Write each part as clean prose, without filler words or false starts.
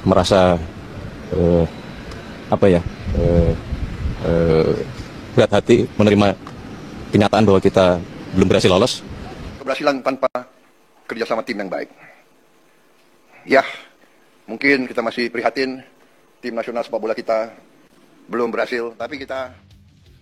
merasa eh, apa ya eh, eh, berat hati menerima kenyataan bahwa kita belum berhasil lolos. Keberhasilan tanpa kerjasama tim yang baik. Ya, mungkin kita masih prihatin tim nasional sepak bola kita belum berhasil, tapi kita...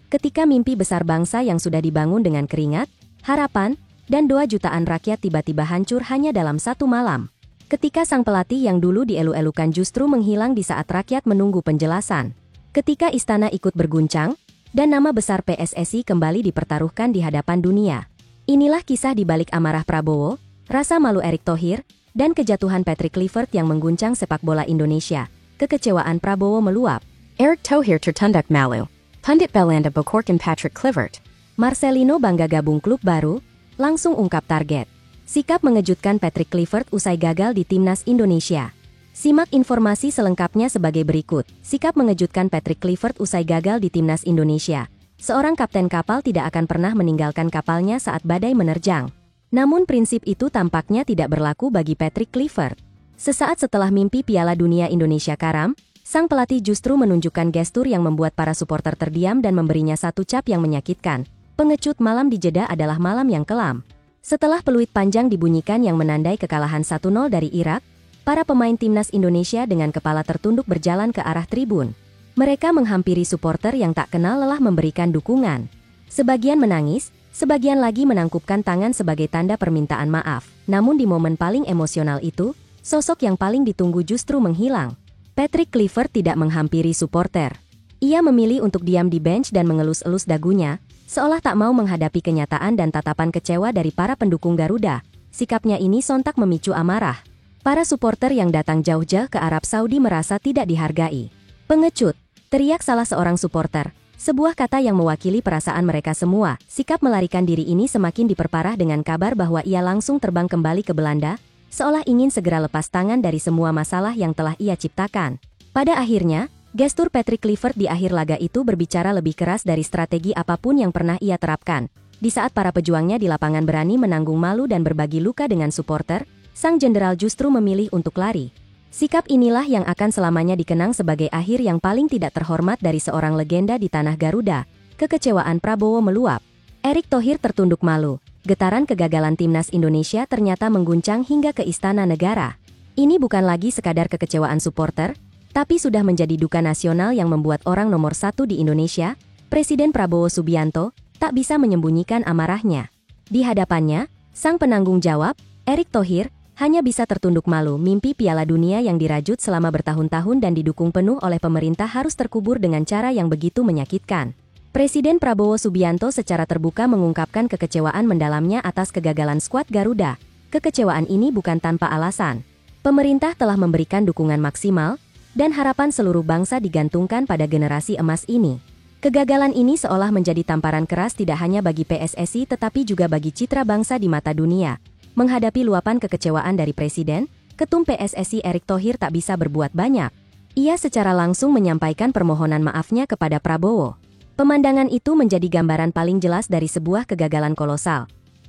Ketika mimpi besar bangsa yang sudah dibangun dengan keringat, harapan, dan doa jutaan rakyat tiba-tiba hancur hanya dalam satu malam. Ketika sang pelatih yang dulu dielu-elukan justru menghilang di saat rakyat menunggu penjelasan. Ketika istana ikut berguncang, dan nama besar PSSI kembali dipertaruhkan di hadapan dunia. Inilah kisah di balik amarah Prabowo, rasa malu Erick Thohir, dan kejatuhan Patrick Kluivert yang mengguncang sepak bola Indonesia. Kekecewaan Prabowo meluap. Erick Thohir tertundak malu. Pundit Belanda bokorkan Patrick Kluivert. Marcelino bangga gabung klub baru, langsung ungkap target. Sikap mengejutkan Patrick Kluivert usai gagal di timnas Indonesia. Simak informasi selengkapnya sebagai berikut. Sikap mengejutkan Patrick Kluivert usai gagal di timnas Indonesia. Seorang kapten kapal tidak akan pernah meninggalkan kapalnya saat badai menerjang. Namun prinsip itu tampaknya tidak berlaku bagi Patrick Kluivert. Sesaat setelah mimpi Piala Dunia Indonesia karam, sang pelatih justru menunjukkan gestur yang membuat para supporter terdiam dan memberinya satu cap yang menyakitkan. Pengecut malam di Jeddah adalah malam yang kelam. Setelah peluit panjang dibunyikan yang menandai kekalahan 1-0 dari Irak, para pemain timnas Indonesia dengan kepala tertunduk berjalan ke arah tribun. Mereka menghampiri supporter yang tak kenal lelah memberikan dukungan. Sebagian menangis, sebagian lagi menangkupkan tangan sebagai tanda permintaan maaf. Namun di momen paling emosional itu, sosok yang paling ditunggu justru menghilang. Patrick Kluivert tidak menghampiri supporter. Ia memilih untuk diam di bench dan mengelus-elus dagunya, seolah tak mau menghadapi kenyataan dan tatapan kecewa dari para pendukung Garuda. Sikapnya ini sontak memicu amarah. Para supporter yang datang jauh-jauh ke Arab Saudi merasa tidak dihargai. Pengecut, teriak salah seorang supporter. Sebuah kata yang mewakili perasaan mereka semua. Sikap melarikan diri ini semakin diperparah dengan kabar bahwa ia langsung terbang kembali ke Belanda, seolah ingin segera lepas tangan dari semua masalah yang telah ia ciptakan. Pada akhirnya, gestur Patrick Kluivert di akhir laga itu berbicara lebih keras dari strategi apapun yang pernah ia terapkan. Di saat para pejuangnya di lapangan berani menanggung malu dan berbagi luka dengan supporter, sang jenderal justru memilih untuk lari. Sikap inilah yang akan selamanya dikenang sebagai akhir yang paling tidak terhormat dari seorang legenda di tanah Garuda. Kekecewaan Prabowo meluap. Erick Thohir tertunduk malu. Getaran kegagalan timnas Indonesia ternyata mengguncang hingga ke istana negara. Ini bukan lagi sekadar kekecewaan supporter, tapi sudah menjadi duka nasional yang membuat orang nomor satu di Indonesia, Presiden Prabowo Subianto, tak bisa menyembunyikan amarahnya. Di hadapannya, sang penanggung jawab, Erick Thohir, hanya bisa tertunduk malu. Mimpi Piala Dunia yang dirajut selama bertahun-tahun dan didukung penuh oleh pemerintah harus terkubur dengan cara yang begitu menyakitkan. Presiden Prabowo Subianto secara terbuka mengungkapkan kekecewaan mendalamnya atas kegagalan skuad Garuda. Kekecewaan ini bukan tanpa alasan. Pemerintah telah memberikan dukungan maksimal, dan harapan seluruh bangsa digantungkan pada generasi emas ini. Kegagalan ini seolah menjadi tamparan keras tidak hanya bagi PSSI tetapi juga bagi citra bangsa di mata dunia. Menghadapi luapan kekecewaan dari Presiden, Ketum PSSI Erick Thohir tak bisa berbuat banyak. Ia secara langsung menyampaikan permohonan maafnya kepada Prabowo. Pemandangan itu menjadi gambaran paling jelas dari sebuah kegagalan kolosal.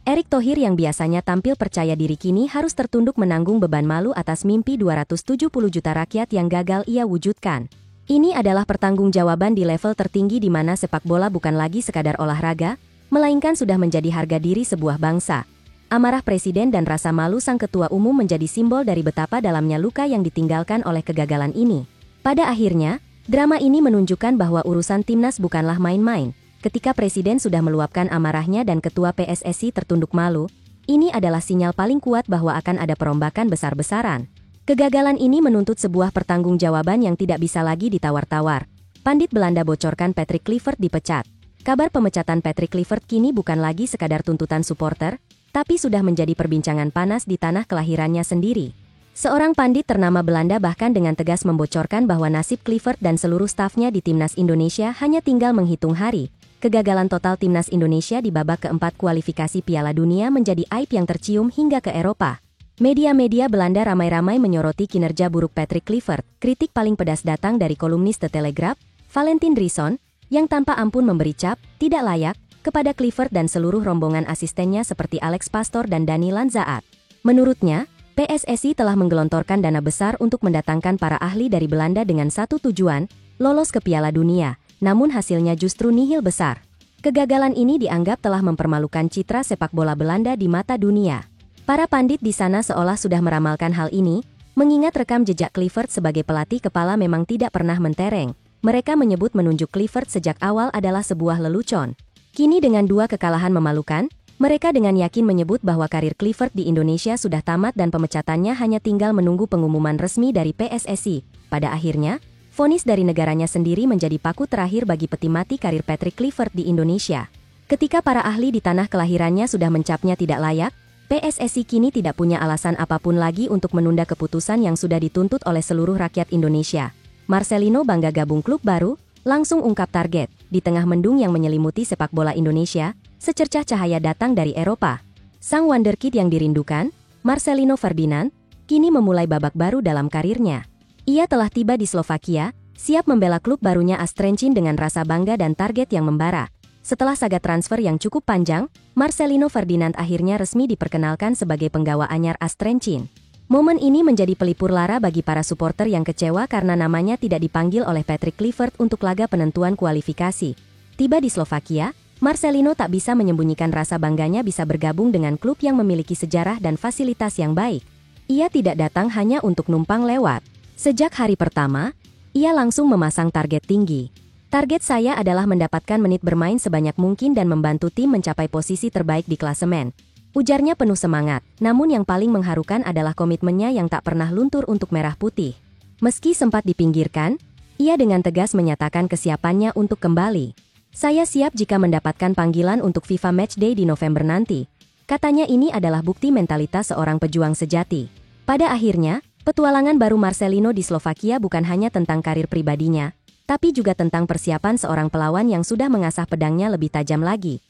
Erick Thohir yang biasanya tampil percaya diri kini harus tertunduk menanggung beban malu atas mimpi 270 juta rakyat yang gagal ia wujudkan. Ini adalah pertanggungjawaban di level tertinggi di mana sepak bola bukan lagi sekadar olahraga, melainkan sudah menjadi harga diri sebuah bangsa. Amarah Presiden dan rasa malu sang ketua umum menjadi simbol dari betapa dalamnya luka yang ditinggalkan oleh kegagalan ini. Pada akhirnya, drama ini menunjukkan bahwa urusan timnas bukanlah main-main. Ketika Presiden sudah meluapkan amarahnya dan ketua PSSI tertunduk malu, ini adalah sinyal paling kuat bahwa akan ada perombakan besar-besaran. Kegagalan ini menuntut sebuah pertanggungjawaban yang tidak bisa lagi ditawar-tawar. Pandit Belanda bocorkan Patrick Kluivert dipecat. Kabar pemecatan Patrick Kluivert kini bukan lagi sekadar tuntutan supporter, tapi sudah menjadi perbincangan panas di tanah kelahirannya sendiri. Seorang pandit ternama Belanda bahkan dengan tegas membocorkan bahwa nasib Kluivert dan seluruh stafnya di timnas Indonesia hanya tinggal menghitung hari. Kegagalan total timnas Indonesia di babak keempat kualifikasi Piala Dunia menjadi aib yang tercium hingga ke Eropa. Media-media Belanda ramai-ramai menyoroti kinerja buruk Patrick Kluivert. Kritik paling pedas datang dari kolumnis The Telegraph, Valentin Driessen, yang tanpa ampun memberi cap, tidak layak, kepada Kluivert dan seluruh rombongan asistennya seperti Alex Pastor dan Dani Lanzaat. Menurutnya, PSSI telah menggelontorkan dana besar untuk mendatangkan para ahli dari Belanda dengan satu tujuan, lolos ke Piala Dunia, namun hasilnya justru nihil besar. Kegagalan ini dianggap telah mempermalukan citra sepak bola Belanda di mata dunia. Para pandit di sana seolah sudah meramalkan hal ini, mengingat rekam jejak Kluivert sebagai pelatih kepala memang tidak pernah mentereng. Mereka menyebut menunjuk Kluivert sejak awal adalah sebuah lelucon. Kini dengan 2 kekalahan memalukan, mereka dengan yakin menyebut bahwa karir Kluivert di Indonesia sudah tamat dan pemecatannya hanya tinggal menunggu pengumuman resmi dari PSSI. Pada akhirnya, vonis dari negaranya sendiri menjadi paku terakhir bagi peti mati karir Patrick Kluivert di Indonesia. Ketika para ahli di tanah kelahirannya sudah mencapnya tidak layak, PSSI kini tidak punya alasan apapun lagi untuk menunda keputusan yang sudah dituntut oleh seluruh rakyat Indonesia. Marcelino bangga gabung klub baru, langsung ungkap target. Di tengah mendung yang menyelimuti sepak bola Indonesia, secercah cahaya datang dari Eropa. Sang wonderkid yang dirindukan, Marcelino Ferdinand, kini memulai babak baru dalam karirnya. Ia telah tiba di Slovakia, siap membela klub barunya AS Trenčín dengan rasa bangga dan target yang membara. Setelah saga transfer yang cukup panjang, Marcelino Ferdinand akhirnya resmi diperkenalkan sebagai penggawa anyar AS Trenčín. Momen ini menjadi pelipur lara bagi para supporter yang kecewa karena namanya tidak dipanggil oleh Patrick Kluivert untuk laga penentuan kualifikasi. Tiba di Slovakia, Marcelino tak bisa menyembunyikan rasa bangganya bisa bergabung dengan klub yang memiliki sejarah dan fasilitas yang baik. Ia tidak datang hanya untuk numpang lewat. Sejak hari pertama, ia langsung memasang target tinggi. Target saya adalah mendapatkan menit bermain sebanyak mungkin dan membantu tim mencapai posisi terbaik di klasemen. Ujarnya penuh semangat, namun yang paling mengharukan adalah komitmennya yang tak pernah luntur untuk merah putih. Meski sempat dipinggirkan, ia dengan tegas menyatakan kesiapannya untuk kembali. Saya siap jika mendapatkan panggilan untuk FIFA Matchday di November nanti. Katanya ini adalah bukti mentalitas seorang pejuang sejati. Pada akhirnya, petualangan baru Marcelino di Slovakia bukan hanya tentang karir pribadinya, tapi juga tentang persiapan seorang pelawan yang sudah mengasah pedangnya lebih tajam lagi.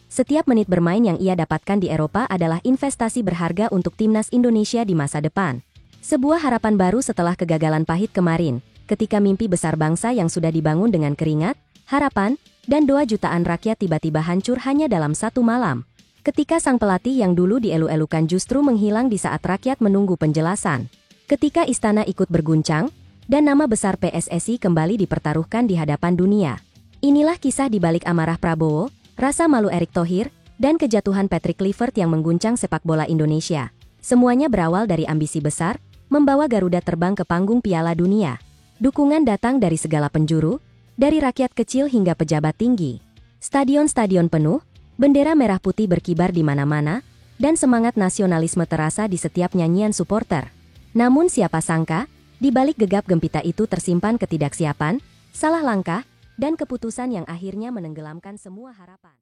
Setiap menit bermain yang ia dapatkan di Eropa adalah investasi berharga untuk timnas Indonesia di masa depan. Sebuah harapan baru setelah kegagalan pahit kemarin, ketika mimpi besar bangsa yang sudah dibangun dengan keringat, harapan, dan doa jutaan rakyat tiba-tiba hancur hanya dalam satu malam. Ketika sang pelatih yang dulu dielu-elukan justru menghilang di saat rakyat menunggu penjelasan. Ketika istana ikut berguncang, dan nama besar PSSI kembali dipertaruhkan di hadapan dunia. Inilah kisah di balik amarah Prabowo, rasa malu Erick Thohir, dan kejatuhan Patrick Kluivert yang mengguncang sepak bola Indonesia. Semuanya berawal dari ambisi besar, membawa Garuda terbang ke panggung Piala Dunia. Dukungan datang dari segala penjuru, dari rakyat kecil hingga pejabat tinggi. Stadion-stadion penuh, bendera merah putih berkibar di mana-mana, dan semangat nasionalisme terasa di setiap nyanyian supporter. Namun siapa sangka, di balik gegap gempita itu tersimpan ketidaksiapan, salah langkah, dan keputusan yang akhirnya menenggelamkan semua harapan.